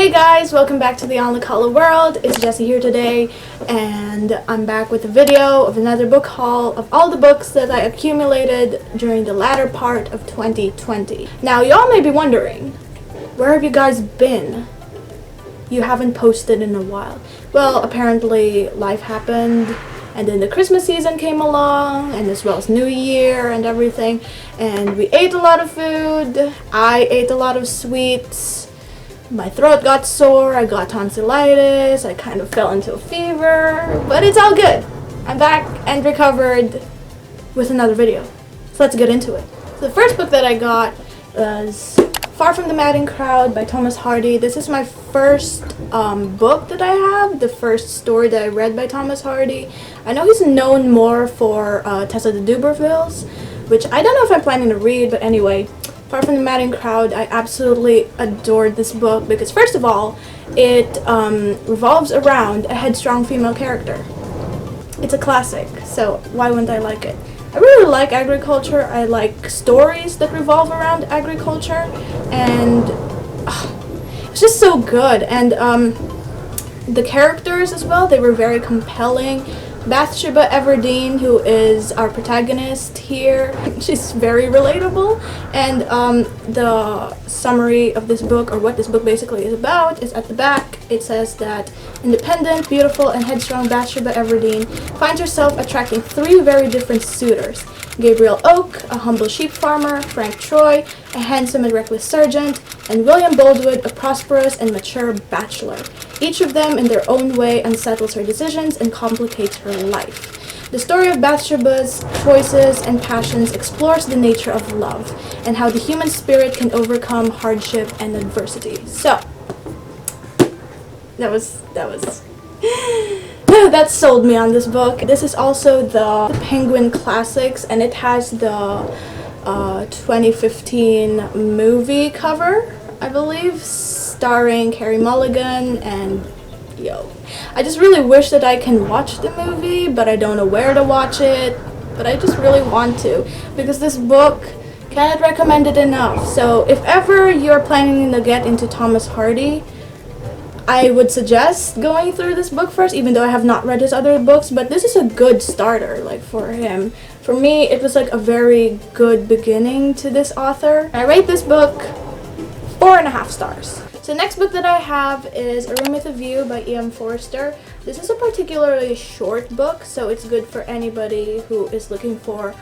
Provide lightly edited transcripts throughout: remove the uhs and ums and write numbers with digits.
Hey guys, welcome back to the Anlacalo world. It's Jessie here today, and I'm back with a video of another book haul of all the books that I accumulated during the latter part of 2020. Now, y'all may be wondering, where have you guys been? You haven't posted in a while. Well, apparently life happened, and then the Christmas season came along, and as well as New Year and everything, and we ate a lot of food. I ate a lot of sweets. My throat got sore, I got tonsillitis, I kind of fell into a fever, but it's all good. I'm back and recovered with another video. So let's get into it. So the first book that I got was Far from the Madden Crowd by Thomas Hardy. This is my first book that I have, the first story that I read by Thomas Hardy. I know he's known more for Tessa the Dubervilles, which I don't know if I'm planning to read, but anyway. Far from the Madden Crowd, I absolutely adored this book because, first of all, it revolves around a headstrong female character. It's a classic, so why wouldn't I like it? I really like agriculture. I like stories that revolve around agriculture, and it's just so good. And the characters as well, they were very compelling. Bathsheba Everdeen, who is our protagonist here, she's very relatable, and the summary of this book, or what this book basically is about, is at the back. It says that independent, beautiful, and headstrong Bathsheba Everdeen finds herself attracting three very different suitors: Gabriel Oak, a humble sheep farmer; Frank Troy, a handsome and reckless sergeant; and William Boldwood, a prosperous and mature bachelor. Each of them, in their own way, unsettles her decisions and complicates her life. The story of Bathsheba's choices and passions explores the nature of love and how the human spirit can overcome hardship and adversity. So, that sold me on this book. This is also the Penguin Classics, and it has the 2015 movie cover, I believe, starring Carey Mulligan, and I just really wish that I can watch the movie, but I don't know where to watch it, but I just really want to, because this book, can't recommend it enough. So if ever you're planning to get into Thomas Hardy, I would suggest going through this book first, even though I have not read his other books, but this is a good starter, like, for him. For me, it was like a very good beginning to this author. I rate this book 4.5 stars. So the next book that I have is A Room with a View by E.M. Forster. This is a particularly short book, so it's good for anybody who is looking for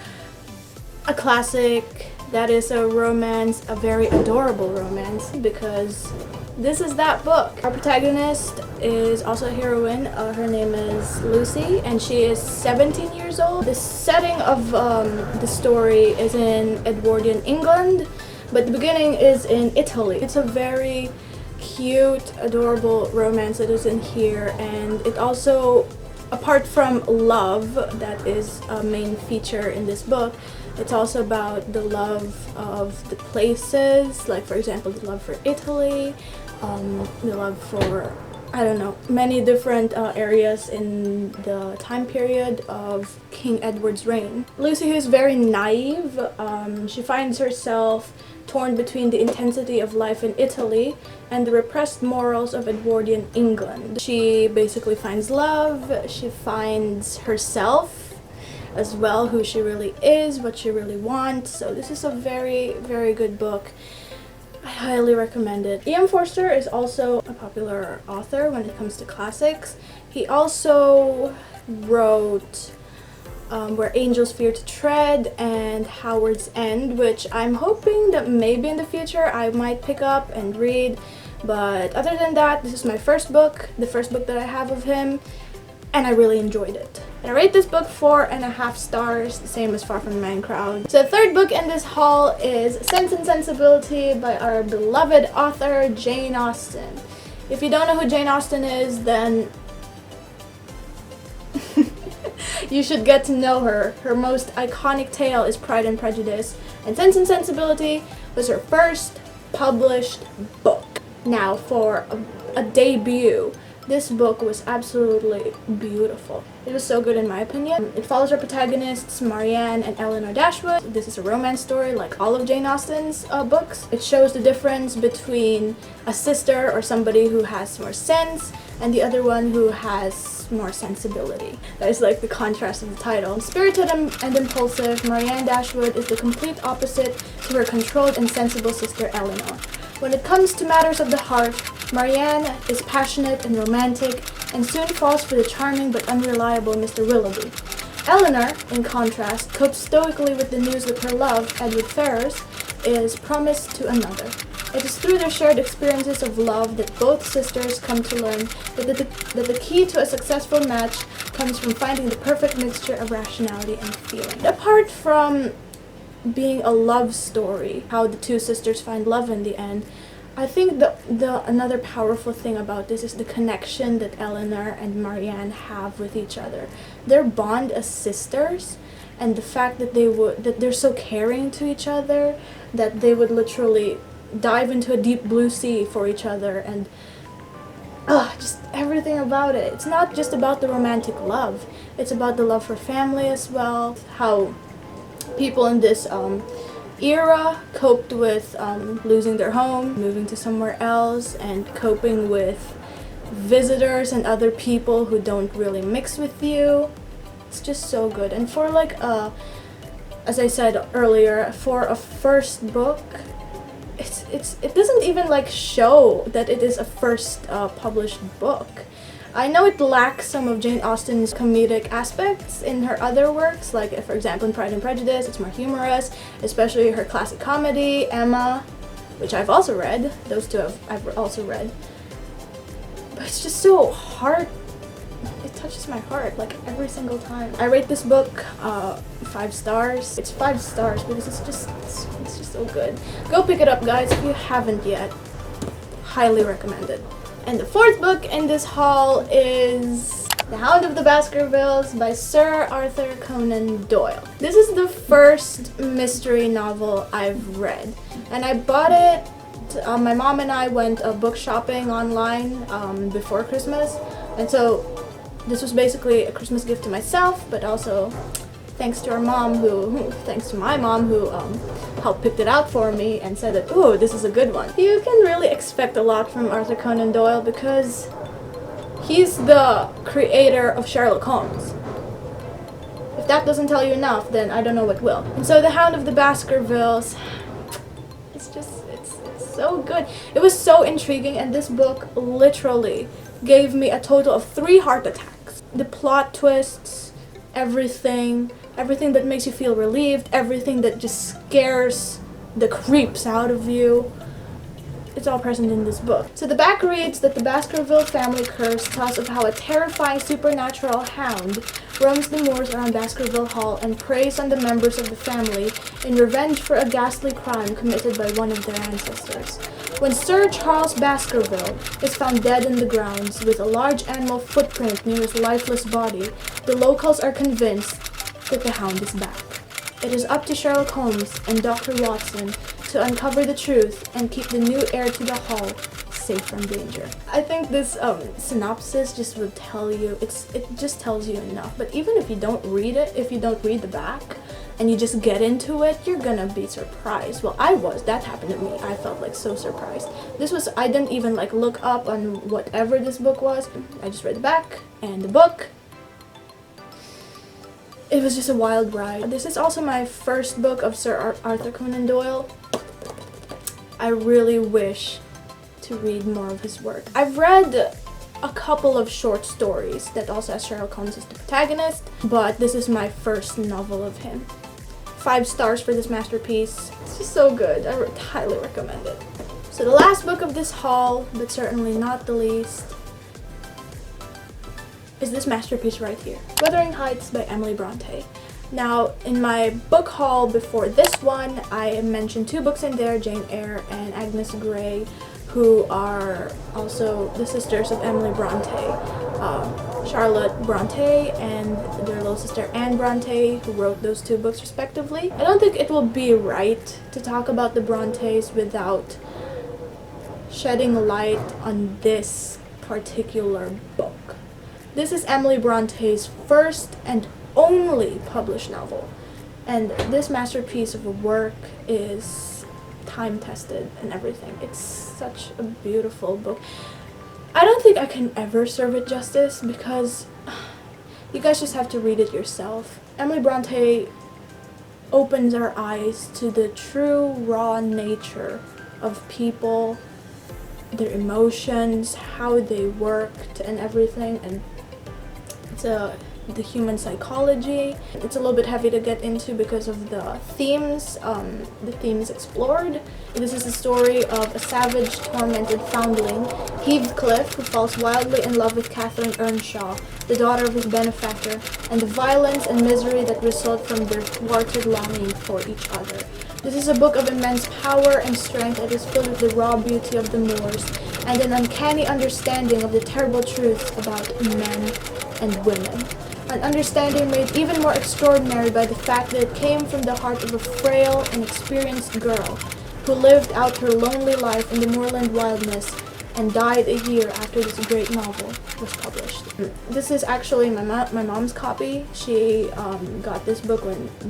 a classic that is a romance, a very adorable romance, because this is that book. Our protagonist is also a heroine. Her name is Lucy, and she is 17 years old. The setting of the story is in Edwardian England, but the beginning is in Italy. It's a very cute, adorable romance that is in here, and it also, apart from love, that is a main feature in this book, it's also about the love of the places, like, for example, the love for Italy, the love for, I don't know, many different areas in the time period of King Edward's reign. Lucy, who is very naive, she finds herself torn between the intensity of life in Italy and the repressed morals of Edwardian England. She basically finds love, she finds herself as well, who she really is, what she really wants. So this is a very, very good book. I highly recommend it. E.M. Forster is also a popular author when it comes to classics. He also wrote Where Angels Fear to Tread and Howard's End, which I'm hoping that maybe in the future I might pick up and read. But other than that, this is my first book, the first book that I have of him, and I really enjoyed it. And I rate this book 4.5 stars, the same as Far from the Madden Crowd. So the third book in this haul is Sense and Sensibility by our beloved author, Jane Austen. If you don't know who Jane Austen is, then you should get to know her. Her most iconic tale is Pride and Prejudice, and Sense and Sensibility was her first published book. Now, for a debut This book was absolutely beautiful. It was so good in my opinion. It follows our protagonists, Marianne and Eleanor Dashwood. This is a romance story like all of Jane Austen's books. It shows the difference between a sister or somebody who has more sense and the other one who has more sensibility. That is like the contrast of the title. Spirited and impulsive, Marianne Dashwood is the complete opposite to her controlled and sensible sister Eleanor. When it comes to matters of the heart, Marianne is passionate and romantic and soon falls for the charming but unreliable Mr. Willoughby. Eleanor, in contrast, copes stoically with the news that her love, Edward Ferrars, is promised to another. It is through their shared experiences of love that both sisters come to learn that the key to a successful match comes from finding the perfect mixture of rationality and feeling. Apart from being a love story, how the two sisters find love in the end, I think the another powerful thing about this is the connection that Eleanor and Marianne have with each other. Their bond as sisters, and the fact that they're so caring to each other, that they would literally dive into a deep blue sea for each other, and just everything about it. It's not just about the romantic love, it's about the love for family as well, how people in this era coped with losing their home, moving to somewhere else, and coping with visitors and other people who don't really mix with you. It's just so good. And for like as I said earlier, for a first book, it doesn't even like show that it is a first published book. I know it lacks some of Jane Austen's comedic aspects in her other works, like for example in Pride and Prejudice, it's more humorous, especially her classic comedy, Emma, which I've also read. Those two I've also read. But it's just so hard. It touches my heart like every single time. I rate this book 5 stars. It's 5 stars because it's just so good. Go pick it up, guys, if you haven't yet. Highly recommend it. And the 4th book in this haul is The Hound of the Baskervilles by Sir Arthur Conan Doyle. This is the first mystery novel I've read, and I bought it. My mom and I went book shopping online before Christmas, and so this was basically a Christmas gift to myself, but also thanks to my mom who helped pick it out for me and said that, ooh, this is a good one. You can really expect a lot from Arthur Conan Doyle because he's the creator of Sherlock Holmes. If that doesn't tell you enough, then I don't know what will. And so The Hound of the Baskervilles, it's so good. It was so intriguing, and this book literally gave me a total of 3 heart attacks. The plot twists, everything that makes you feel relieved, everything that just scares the creeps out of you. It's all present in this book. So the back reads that the Baskerville family curse tells of how a terrifying supernatural hound roams the moors around Baskerville Hall and preys on the members of the family in revenge for a ghastly crime committed by one of their ancestors. When Sir Charles Baskerville is found dead in the grounds with a large animal footprint near his lifeless body, the locals are convinced that the hound is back. It is up to Sherlock Holmes and Dr. Watson to uncover the truth and keep the new heir to the hall safe from danger. I think this synopsis just would tell you, it just tells you enough. But even if you don't read it, if you don't read the back, and you just get into it, you're gonna be surprised. Well, that happened to me. I felt like so surprised. I didn't even like look up on whatever this book was. I just read the back and the book. It was just a wild ride. This is also my first book of Sir Arthur Conan Doyle. I really wish to read more of his work. I've read a couple of short stories that also has Sherlock Holmes as the protagonist, but this is my first novel of him. 5 stars for this masterpiece. It's just so good. I would highly recommend it. So the last book of this haul, but certainly not the least, is this masterpiece right here, Wuthering Heights by Emily Bronte. Now, in my book haul before this one, I mentioned 2 books in there, Jane Eyre and Agnes Grey, who are also the sisters of Emily Bronte. Charlotte Bronte and their little sister Anne Bronte, who wrote those 2 books respectively. I don't think it will be right to talk about the Brontes without shedding light on this particular book. This is Emily Bronte's first and only published novel, and this masterpiece of a work is time-tested and everything. It's such a beautiful book. I don't think I can ever serve it justice because you guys just have to read it yourself. Emily Bronte opens our eyes to the true raw nature of people, their emotions, how they worked and everything, and it's the human psychology. It's a little bit heavy to get into because of the themes explored. This is the story of a savage, tormented foundling, Heathcliff, who falls wildly in love with Catherine Earnshaw, the daughter of his benefactor, and the violence and misery that result from their thwarted longing for each other. This is a book of immense power and strength that is filled with the raw beauty of the moors and an uncanny understanding of the terrible truths about men and women. An understanding made even more extraordinary by the fact that it came from the heart of a frail and experienced girl who lived out her lonely life in the moorland wilderness and died a year after this great novel was published. This is actually my mom's copy. She got this book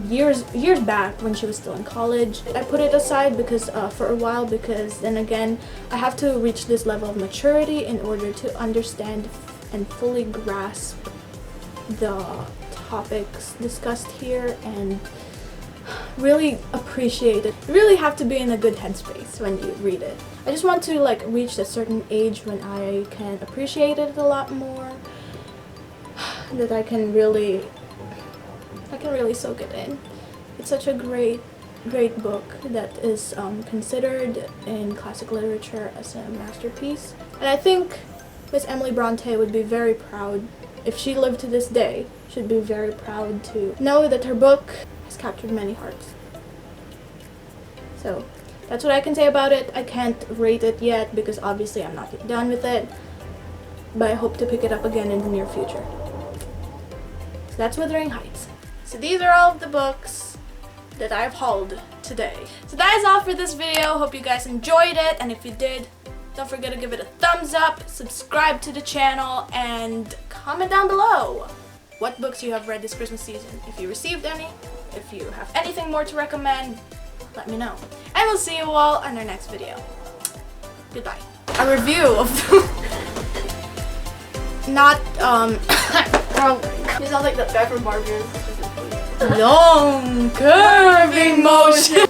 years back when she was still in college. I put it aside because for a while, because then again I have to reach this level of maturity in order to understand and fully grasp the topics discussed here and really appreciate it. You really have to be in a good headspace when you read it. I just want to reach a certain age when I can appreciate it a lot more, that I can really soak it in. It's such a great book that is considered in classic literature as a masterpiece, and I think Miss Emily Bronte would be very proud, if she lived to this day, she'd be very proud to know that her book has captured many hearts. So that's what I can say about it. I can't rate it yet because obviously I'm not done with it, but I hope to pick it up again in the near future. So that's Wuthering Heights. So these are all of the books that I've hauled today. So that is all for this video. Hope you guys enjoyed it, and if you did, don't forget to give it a thumbs up, subscribe to the channel, and comment down below what books you have read this Christmas season. If you received any, if you have anything more to recommend, let me know. And we'll see you all in our next video. Goodbye. A review of not you sound like that guy from Barbie. Long curving motion.